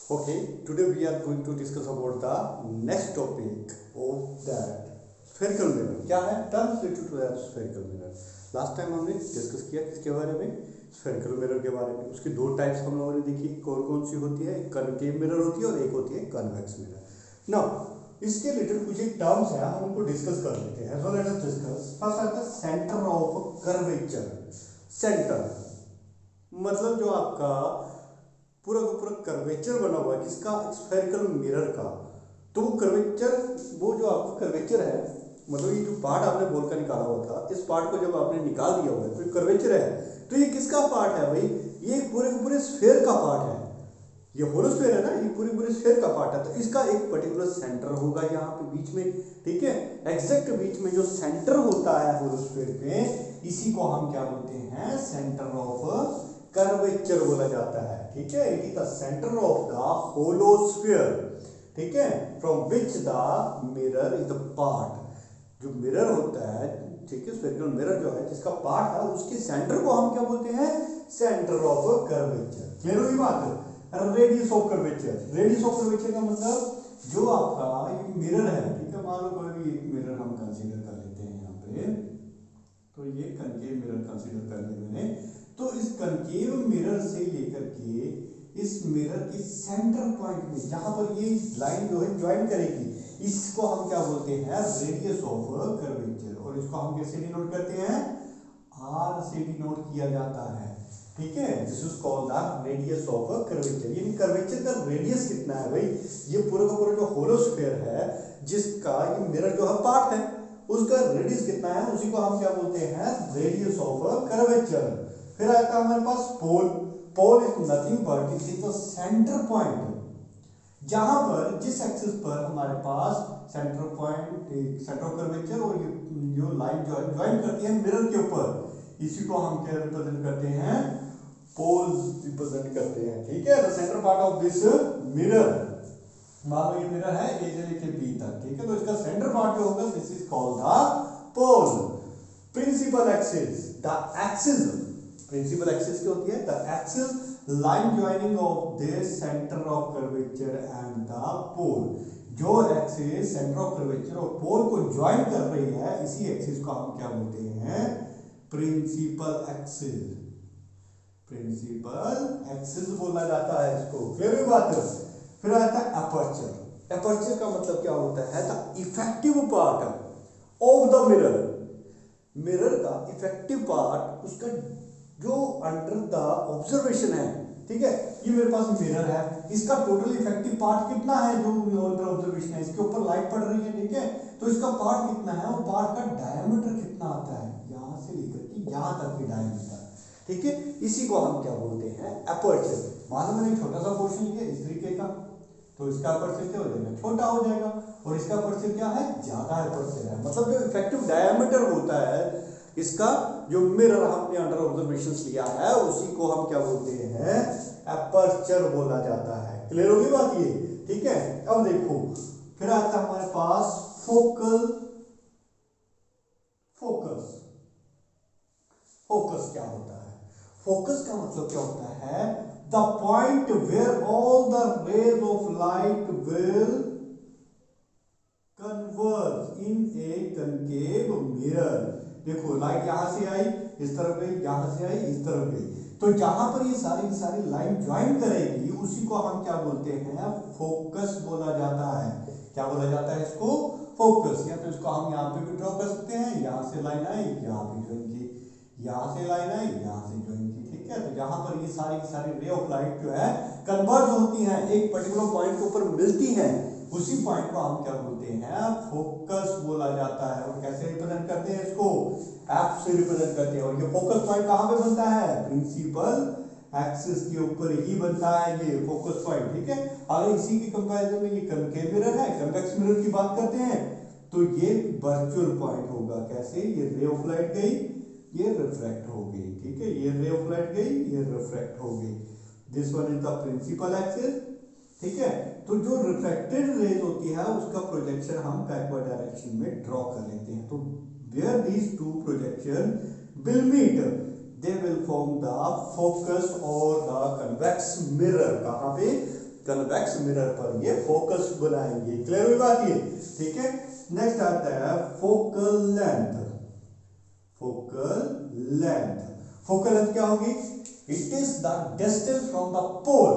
Okay, today we are going to discuss about the next topic of that spherical mirror. क्या है terms related to that spherical mirror. Last time हमने discuss किया किसके बारे में, spherical mirror के बारे में. उसकी दो टाइप्स हम लोगों ने देखी, कौन कौन सी होती है. एक कनकेव मिरर होती है और एक होती है कन्वेक्स मिरर. नाउ इसके रिलेटेड कुछ एक टर्म्स है, हम उनको डिस्कस कर लेते हैं. So let us discuss. First आता है सेंटर ऑफ कर्वेचर. सेंटर मतलब जो आपका पूरा का पूरा कर्वेचर बना हुआ है किसका, स्फेरिकल मिरर का. तो वो कर्वेचर, वो जो आपका कर्वेचर है, मतलब ये जो पार्ट आपने बोल कर निकाला हुआ था, इस पार्ट को जब आपने निकाल दिया हुआ है तो ये कर्वेचर है. तो ये किसका पार्ट है भाई, ये पूरे के पूरे स्फेयर का पार्ट है. ये होलो स्फेयर है ना, ये पूरे पूरे स्फेयर का पार्ट है. तो इसका एक पर्टिकुलर सेंटर होगा यहाँ पे बीच में, ठीक है. एग्जैक्ट बीच में जो सेंटर होता है होलो स्फेयर पे, इसी को हम क्या बोलते हैं, सेंटर ऑफ कर्वेचर बोला जाता है. ठीक है, it is the centre of the hollow sphere. ठीक है, from which the mirror is the part. जो मिरर होता है, ठीक है, स्फेरिकल मिरर जो है जिसका पार्ट है, उसके सेंटर को हम क्या बोलते हैं, सेंटर ऑफ कर्वेचर. क्लियर हुई बात. Radius of curvature. Radius of curvature का मतलब जो आपका ये मिरर है, ठीक है, मान लो कोई भी एक मिरर हम कंसीडर कर लेते हैं यहाँ पे. तो ये कनकेव मिरर कंसीडर कर लिया मैंने. तो इस कनकेव मिरर से लेकर के इस मिरर के सेंटर पॉइंट में जहां पर ये लाइन जो है ज्वाइन करेगी, इसको हम क्या बोलते हैं, रेडियस ऑफ कर्वेचर. और इसको हम कैसे डिनोट करते हैं, आर से डिनोट किया जाता है. ठीक है, this is called the radius of curvature. यानी कर्वेचर का रेडियस कितना है भाई, ये पूरा का पूरा जो होलो स्फीयर है जिसका ये मिरर जो है पार्ट है, उसका रेडियस कितना है, उसी को हम क्या बोलते हैं, रेडियस ऑफ कर्वेचर. फिर आता है हमारे पास pole. Pole is nothing but it is the centre point, जहां पर जिस एक्सिस पर हमारे पास centre point, centre of curvature और ये जो लाइन जो है ज्वाइन करती है मिरर के ऊपर, इसी को हम क्या रिप्रेजेंट करते हैं, पोल्स रिप्रेजेंट करते हैं. ठीक है, the centre part of this mirror, मान लो ये मिरर है ए से लेके बी तक, ठीक है, तो इसका सेंटर पार्ट जो होगा this is called the pole. Principal axis, the axis, principal axis क्या होती है, the axis line joining of this centre of curvature and the pole. जो एक्सिस सेंटर ऑफ कर्वेचर और पोल को ज्वाइन कर रही है, इसी एक्सिस को हम क्या बोलते हैं, प्रिंसिपल एक्सिस. प्रिंसिपल एक्सिस बोला जाता है इसको. क्लियर है बात. फिर आता है अपर्चर. अपर्चर का मतलब क्या होता है, the effective part of the mirror. Mirror का इफेक्टिव पार्ट, उसका जो अंडर द ऑब्जर्वेशन है. ठीक है, ये मेरे पास मिरर है, इसका टोटल इफेक्टिव पार्ट कितना है, जो अंडर ऑब्जर्वेशन है, इसके ऊपर लाइट पड़ रही है. ठीक है, तो इसका पार्ट कितना है, और पार्ट का डायमीटर कितना आता है, यहां से लेकर के यहां तक की डायमीटर. ठीक है, इसी को हम क्या बोलते हैं, अपर्चर. मान लो मैंने छोटा सा पोर्शन लिया इस तरीके का, तो इसका अपर्चर क्या हो जाएगा, छोटा हो जाएगा, और इसका अपर्चर क्या है, ज्यादा अपर्चर है. मतलब जो इफेक्टिव डायमीटर होता है इसका, जो मिरर हमने अंडर ऑब्जर्वेशन लिया है, उसी को हम क्या बोलते हैं, अपर्चर बोला जाता है. क्लियर होगी बात ये. ठीक है, अब देखो फिर आता है हमारे पास फोकल. फोकस. फोकस क्या होता है, फोकस का मतलब क्या होता है, the point where all the rays of light will converge in a concave mirror. देखो लाइट यहां से आई इस तरफ गई, यहां से आई इस तरफ गई, तो जहां पर ये सारी की सारी लाइन ज्वाइन करेगी, उसी को हम क्या बोलते हैं, फोकस बोला जाता है. क्या बोला जाता है इसको, फोकस. या तो इसको हम यहाँ पे भी ड्रॉ कर सकते हैं, यहां से लाइन आई यहाँ पे ज्वाइन की, यहां से लाइन आई यहां से ज्वाइन की. ठीक है, तो जहां पर ये सारी की सारी रे ऑफ लाइट जो है कन्वर्ज होती हैं, एक पर्टिकुलर पॉइंट के ऊपर मिलती हैं, उसी पॉइंट को हम क्या बोलते हैं, फोकस बोला जाता है. और कैसे रिप्रेजेंट करते हैं इसको, एफ से रिप्रेजेंट करते हैं. और ये फोकस पॉइंट कहां पे बनता है, प्रिंसिपल एक्सिस के ऊपर ही बनता है ये फोकस पॉइंट. ठीक है, अगर इसी के कंपैरिजन में ये कनकेव मिरर है, कन्वेक्स मिरर की बात करते हैं, तो ये वर्चुअल पॉइंट होगा. कैसे, ये रे ऑफ लाइट गई, ये रिफ्रैक्ट हो गई. ठीक है, ये रे ऑफ लाइट गई, ये रिफ्रैक्ट हो गई. This one is the principal axis. ठीक है, तो जो रिफ्रैक्टेड रेज होती है उसका प्रोजेक्शन हम बैकवर्ड डायरेक्शन में ड्रॉ कर लेते हैं. तो where these two projection will meet, they will form the focus और द कन्वेक्स मिरर. कहां पे, कन्वेक्स मिरर पर ये फोकस बनाएंगे। क्लियर हुई बात ये? ठीक है। नेक्स्ट आता है focal length. Focal length, focal length क्या होगी? It is the distance from the pole,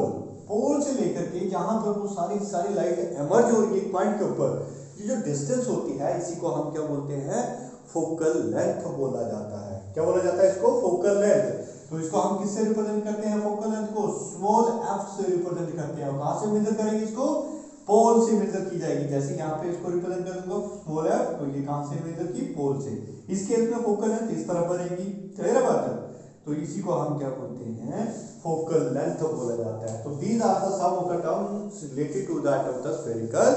pole से लेकर के जहां पर वो सारी लाइट एमर्ज हो रही है पॉइंट के ऊपर, ये जो डिस्टेंस होती है इसी को हम क्या बोलते हैं? फोकल लेंथ बोला जाता है। क्या बोला जाता है इसको? Focal length. तो इसको हम किससे रिप्रेजेंट करते हैं? फोकल लेंथ को स्मॉल f से रिप्रेजेंट करते हैं। कहां से मेजर करेंगे इसको? पोल से मेजर की जाएगी। जैसे यहाँ पे इसको रिप्रेजेंट कर दूंगा स्मॉल f, तो ये कहां से मेजर की? पोल से। इस केस में फोकल लेंथ इस तरह बनेगी। क्लियर बात है? तो इसी को हम क्या बोलते हैं? फोकल लेंथ बोला जाता है। तो these are the some of the terms related to that of the spherical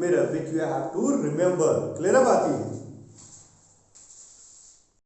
mirror which you have to remember. Clear बात है?